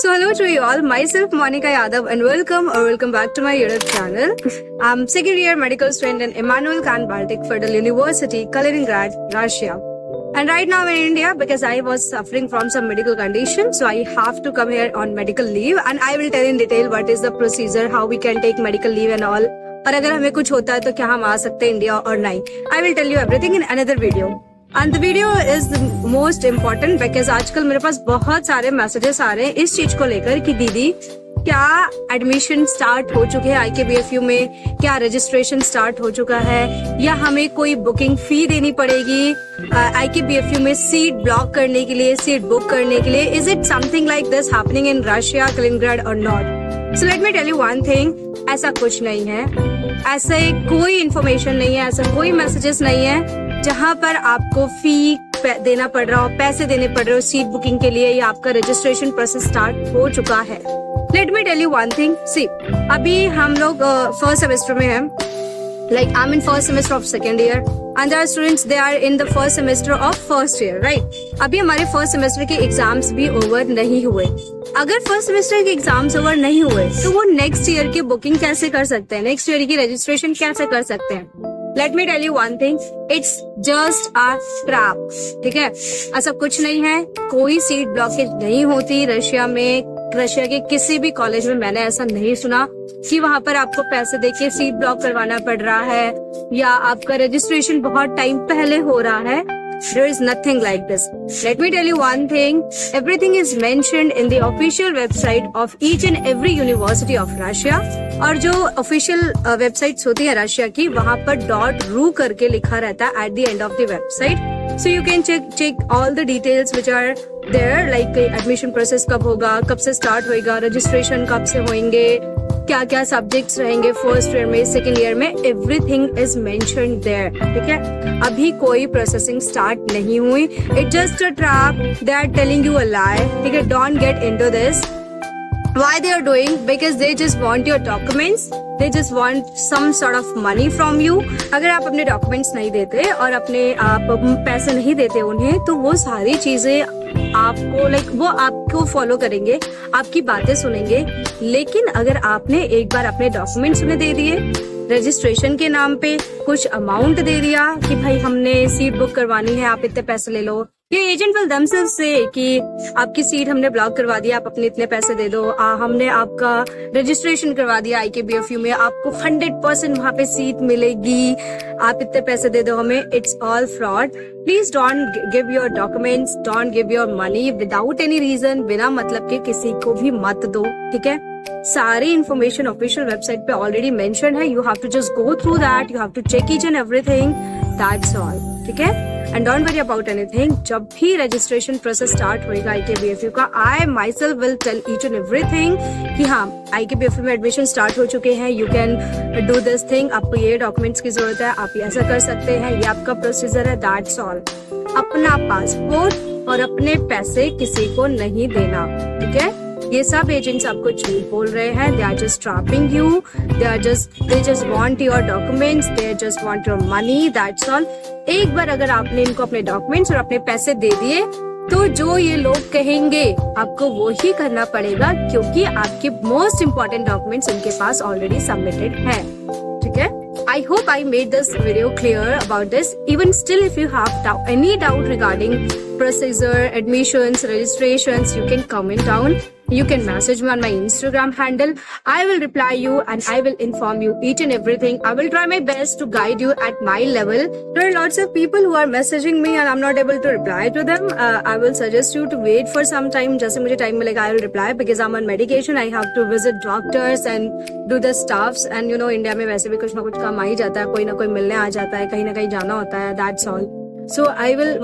So hello to you all, myself Monica Yadav and welcome back to my YouTube channel. I'm second year medical student in Immanuel Kant Baltic Federal University, Kaliningrad, Russia. And right now I'm in India because I was suffering from some medical condition. So I have to come here on medical leave and I will tell in detail what is the procedure, how we can take medical leave and all. और अगर हमें कुछ होता है तो क्या हम आ सकते हैं इंडिया और नहीं. I will tell you everything in another video. And the video is the most important because आजकल मेरे पास बहुत सारे मैसेजेस आ रहे हैं इस चीज को लेकर कि दीदी क्या एडमिशन स्टार्ट हो चुके हैं IKBFU में, क्या रजिस्ट्रेशन स्टार्ट हो चुका है या हमें कोई बुकिंग फी देनी पड़ेगी IKBFU में सीट ब्लॉक करने के लिए, सीट बुक करने के लिए. Is it something like this happening in Russia, Kaliningrad और not? So let me tell you one thing, ऐसा कुछ नहीं है, ऐसे कोई इन्फॉर्मेशन नहीं है, ऐसा कोई मैसेजेस नहीं है जहाँ पर आपको फी देना पड़ रहा हो, पैसे देने पड़ रहे हो सीट बुकिंग के लिए या आपका रजिस्ट्रेशन प्रोसेस स्टार्ट हो चुका है. Let me tell you one thing, see अभी हम लोग फर्स्ट सेमेस्टर में हैं. Like I'm in first semester of second year and there are students they are in the first semester of first year, right? अभी हमारे first semester के exams भी over नहीं हुए. अगर फर्स्ट सेमेस्टर के एग्जाम्स ओवर नहीं हुए तो वो नेक्स्ट ईयर की बुकिंग कैसे कर सकते हैं, नेक्स्ट ईयर की रजिस्ट्रेशन कैसे कर सकते हैं? Let me tell you one thing, it's just a trap. ठीक है, ऐसा कुछ नहीं है, कोई सीट ब्लॉकेज नहीं होती रशिया में. रशिया के किसी भी कॉलेज में मैंने ऐसा नहीं सुना कि वहां पर आपको पैसे देके सीट ब्लॉक करवाना पड़ रहा है या आपका रजिस्ट्रेशन बहुत टाइम पहले हो रहा है. There is nothing like this. Let me tell you one thing. Everything is mentioned in the official website of each and every university of Russia. और जो official websites होती है रशिया की, वहाँ पर .ru करके लिखा रहता है at the end of the website. So you can check all the details which are there, like admission process कब होगा, कब से start होएगा, registration कब से होंगे, क्या क्या सब्जेक्ट्स रहेंगे फर्स्ट ईयर में, सेकेंड ईयर में, एवरीथिंग इज मेंशन्ड देयर. ठीक है, अभी कोई प्रोसेसिंग स्टार्ट नहीं हुई. It just a trap, they are telling you a lie. ठीक है, don't get into this. Why they are doing? Because they just want your documents. They just want some sort of money from you. अगर आप अपने documents नहीं देते और अपने आप पैसे नहीं देते उन्हें तो वो सारी चीजें आपको वो आपको फॉलो करेंगे, आपकी बातें सुनेंगे. लेकिन अगर आपने एक बार अपने डॉक्यूमेंट्स उन्हें दे दिए, रजिस्ट्रेशन के नाम पे कुछ अमाउंट दे दिया कि भाई हमने सीट बुक करवानी है, आप इतने पैसे ले लो, ये एजेंट विल themselves से कि आपकी सीट हमने ब्लॉक करवा दिया, आप अपने इतने पैसे दे दो, हमने आपका रजिस्ट्रेशन करवा दिया IKBFU में, आपको 100% वहाँ पे सीट मिलेगी, आप इतने पैसे दे दो हमें. It's all fraud. Please don't give your documents, don't give your money without any reason. बिना मतलब के किसी को भी मत दो. ठीक है, सारी इन्फॉर्मेशन ऑफिशियल वेबसाइट पे ऑलरेडी मेंशन है. You have to just go through that, you have to check each and everything. That's all. ठीक है, and don't worry about anything. जब भी रजिस्ट्रेशन प्रोसेस स्टार्ट होएगा IKBFU का, I myself will tell each and everything कि हाँ IKBFU में admission start हो चुके हैं, you can do this thing, आपको ये डॉक्यूमेंट्स की जरूरत है, आप ऐसा कर सकते हैं, ये आपका प्रोसीजर है. That's all. अपना पासपोर्ट और अपने पैसे किसी को नहीं देना. ठीक है, ये सब एजेंट्स आपको झूठ बोल रहे हैं. They are just trapping you, they just want your documents, they just want your money. That's all. एक बार अगर आपने इनको अपने डॉक्यूमेंट्स और अपने पैसे दे दिए तो जो ये लोग कहेंगे आपको वो ही करना पड़ेगा, क्योंकि आपके मोस्ट इम्पोर्टेंट डॉक्यूमेंट्स उनके पास ऑलरेडी सबमिटेड है. ठीक है, I hope I made this video clear about this. Even still, if you have any doubt regarding procedure, admissions, registrations, you can comment down. You can message me on my Instagram handle. I will reply you and I will inform you each and everything. I will try my best to guide you at my level. There are lots of people who are messaging me and I'm not able to reply to them. I will suggest you to wait for some time. जैसे मुझे time मिलेगा I will reply because I'm on medication. I have to visit doctors and do the stuffs. And you know India में वैसे भी कुछ ना कुछ काम आ ही जाता है, कोई ना कोई मिलने आ जाता है, कहीं ना कहीं जाना होता है. That's all. So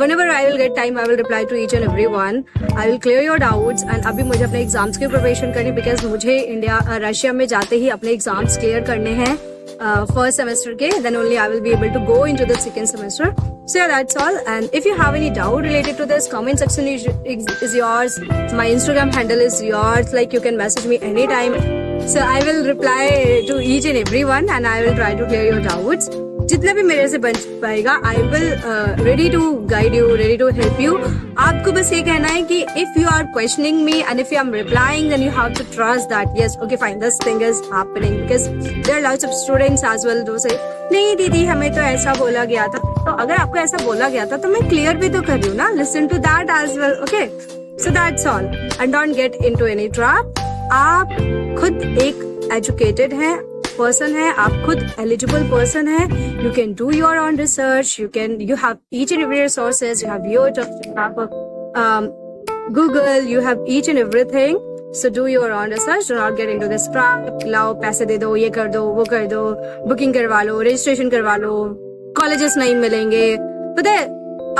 whenever I will get time, I will reply to each and every one. I will clear your doubts. And अभी मुझे अपने एग्जाम्स की प्रिपरेशन करनी because मुझे रशिया में जाते ही अपने एग्जाम्स क्लियर करने हैं फर्स्ट सेमेस्टर के. Then only I will be able to go into the second semester. So yeah, that's all. And if you have any doubt related to this, comment section is yours. My Instagram handle is yours. Like you can message me anytime. So I will reply to each and every one and I will try to clear your doubts. जितना भी मेरे से बन पाएगा I will ready to guide you, ready to help you. आपको बस ये कहना है कि if you are questioning me and if you are replying then you have to trust that yes okay fine this thing is happening, because there are lots of students as well दो से नहीं दीदी हमें तो ऐसा बोला गया था. तो अगर आपको ऐसा बोला गया था तो मैं क्लियर भी तो कर रही हूँ ना. Listen to that as well. Okay, so that's all and don't get into any trap. आप खुद एक एजुकेटेड हैं पर्सन है, आप खुद एलिजिबल पर्सन है. You can do your own research, you have each and every resources, you have Google, you have each and everything. So do your own research. Do not get into this trap. लाओ पैसे दे दो, ये कर दो, वो कर दो, बुकिंग करवा लो, रजिस्ट्रेशन करवा लो, कॉलेजेस नहीं मिलेंगे. पता है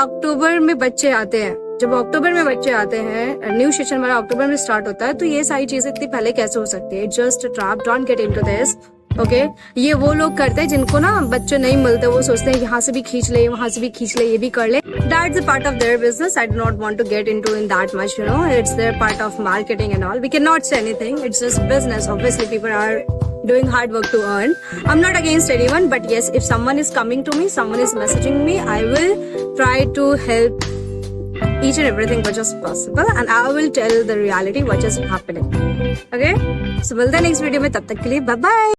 अक्टूबर में बच्चे आते हैं, जब अक्टूबर में बच्चे आते हैं, न्यू सेशन हमारा अक्टूबर में स्टार्ट होता है, तो ये सारी चीजें इतनी पहले कैसे हो सकती है? Just a trap. Don't get into this. Okay, ये वो लोग करते हैं जिनको ना बच्चे नहीं मिलते, वो सोचते हैं यहाँ से भी खींच ले, वहां से भी खींच ले, ये भी कर ले. That's a part of their business. I do not want to get into in that much, you know. It's their part of marketing and all. We cannot say anything. It's just business. Obviously, people are doing hard work to earn. I'm not against anyone, but yes, if someone is coming to me, someone is messaging me, I will try to help each and everything which is possible, and I will tell the reality what is happening. Okay? So, till the next video, mein tab tak ke liye, bye bye.